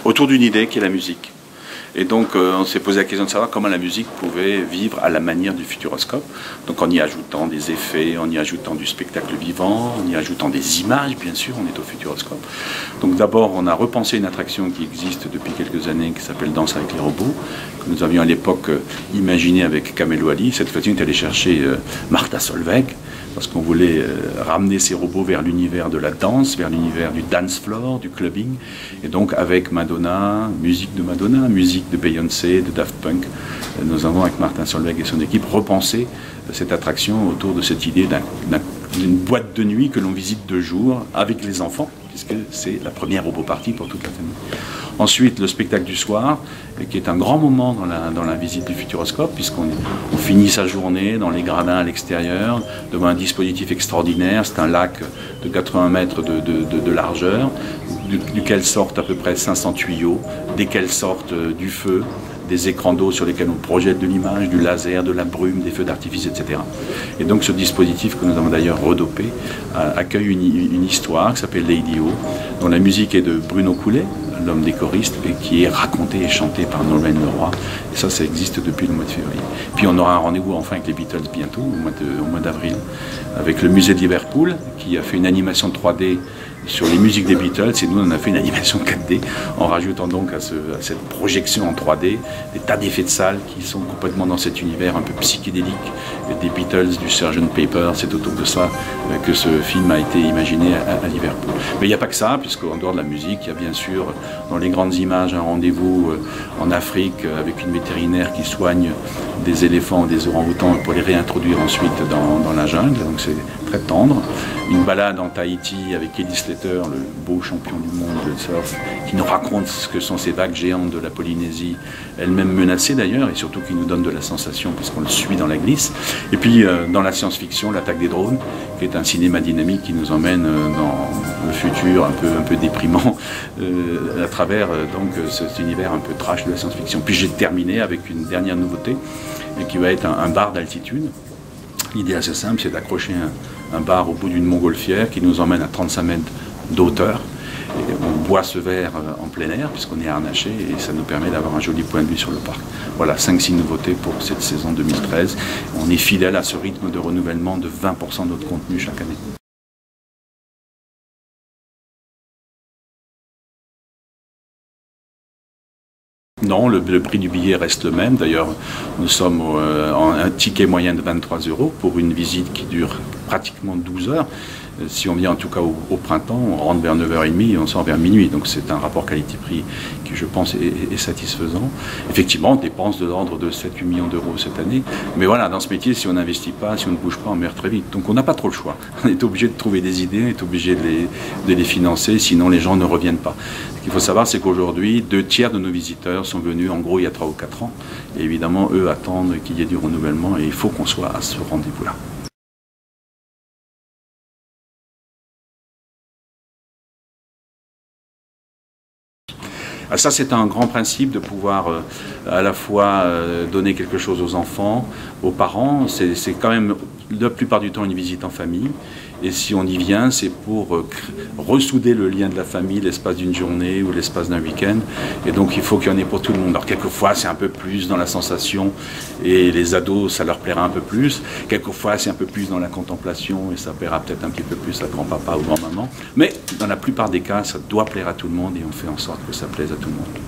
autour d'une idée qui est la musique. Et donc on s'est posé la question de savoir comment la musique pouvait vivre à la manière du Futuroscope. Donc en y ajoutant des effets, en y ajoutant du spectacle vivant, en y ajoutant des images, bien sûr, on est au Futuroscope. Donc d'abord on a repensé une attraction qui existe depuis quelques années qui s'appelle Danse avec les robots, que nous avions à l'époque imaginé avec Kamel Ouali. Cette fois-ci on est allé chercher Martha Solveig, parce qu'on voulait ramener ces robots vers l'univers de la danse, vers l'univers du dance floor, du clubbing. Et donc avec Madonna, musique de Beyoncé, de Daft Punk, nous avons avec Martin Solveig et son équipe repensé cette attraction autour de cette idée d'une boîte de nuit que l'on visite de jour avec les enfants, puisque c'est la première robot party pour toute la famille. Ensuite, le spectacle du soir, qui est un grand moment dans la visite du Futuroscope, puisqu'on finit sa journée dans les gradins à l'extérieur, devant un dispositif extraordinaire. C'est un lac de 80 mètres de largeur, duquel sortent à peu près 500 tuyaux, desquels sortent du feu, des écrans d'eau sur lesquels on projette de l'image, du laser, de la brume, des feux d'artifice, etc. Et donc ce dispositif, que nous avons d'ailleurs redopé, accueille une histoire qui s'appelle Lady O, dont la musique est de Bruno Coulet, l'homme des choristes, et qui est raconté et chanté par Nolwenn Leroy. Et ça existe depuis le mois de février. Puis on aura un rendez-vous enfin avec les Beatles bientôt, au mois d'avril, avec le musée de Liverpool, qui a fait une animation 3D sur les musiques des Beatles, et nous on a fait une animation 4D, en rajoutant donc à cette projection en 3D des tas d'effets de salle qui sont complètement dans cet univers un peu psychédélique des Beatles, du Sgt. Pepper. C'est autour de ça que ce film a été imaginé à Liverpool. Mais il n'y a pas que ça, puisqu'en dehors de la musique, il y a bien sûr dans les grandes images un rendez-vous en Afrique avec une vétérinaire qui soigne des éléphants ou des orang-outans pour les réintroduire ensuite dans la jungle, donc c'est très tendre. Une balade en Tahiti avec Kelly Slater, le beau champion du monde de surf, qui nous raconte ce que sont ces vagues géantes de la Polynésie, elles-mêmes menacées d'ailleurs, et surtout qui nous donne de la sensation puisqu'on le suit dans la glisse. Et puis dans la science-fiction, l'attaque des drones, qui est un cinéma dynamique qui nous emmène dans le futur un peu déprimant, à travers donc cet univers un peu trash de la science-fiction. Puis j'ai terminé avec une dernière nouveauté, qui va être un bar d'altitude. L'idée assez simple, c'est d'accrocher un bar au bout d'une montgolfière qui nous emmène à 35 mètres d'auteur. Et on boit ce verre en plein air puisqu'on est harnaché, et ça nous permet d'avoir un joli point de vue sur le parc. Voilà, 5-6 nouveautés pour cette saison 2013. On est fidèle à ce rythme de renouvellement de 20% de notre contenu chaque année. Non, le prix du billet reste le même. D'ailleurs, nous sommes en un ticket moyen de 23 € pour une visite qui dure pratiquement 12 heures. Si on vient en tout cas au printemps, on rentre vers 9h30 et on sort vers minuit. Donc c'est un rapport qualité-prix qui, je pense, est satisfaisant. Effectivement, on dépense de l'ordre de 7-8 millions d'euros cette année. Mais voilà, dans ce métier, si on n'investit pas, si on ne bouge pas, on meurt très vite. Donc on n'a pas trop le choix. On est obligé de trouver des idées, on est obligé de les financer, sinon les gens ne reviennent pas. Ce qu'il faut savoir, c'est qu'aujourd'hui, 2/3 de nos visiteurs sont venus en gros il y a 3 ou 4 ans. Et évidemment, eux attendent qu'il y ait du renouvellement, et il faut qu'on soit à ce rendez-vous-là. Ça, c'est un grand principe de pouvoir à la fois donner quelque chose aux enfants, aux parents. C'est quand même la plupart du temps une visite en famille. Et si on y vient, c'est pour ressouder le lien de la famille l'espace d'une journée ou l'espace d'un week-end. Et donc il faut qu'il y en ait pour tout le monde. Alors quelquefois c'est un peu plus dans la sensation et les ados ça leur plaira un peu plus. Quelquefois c'est un peu plus dans la contemplation et ça plaira peut-être un petit peu plus à grand-papa ou grand-maman. Mais dans la plupart des cas, ça doit plaire à tout le monde et on fait en sorte que ça plaise à tout le monde.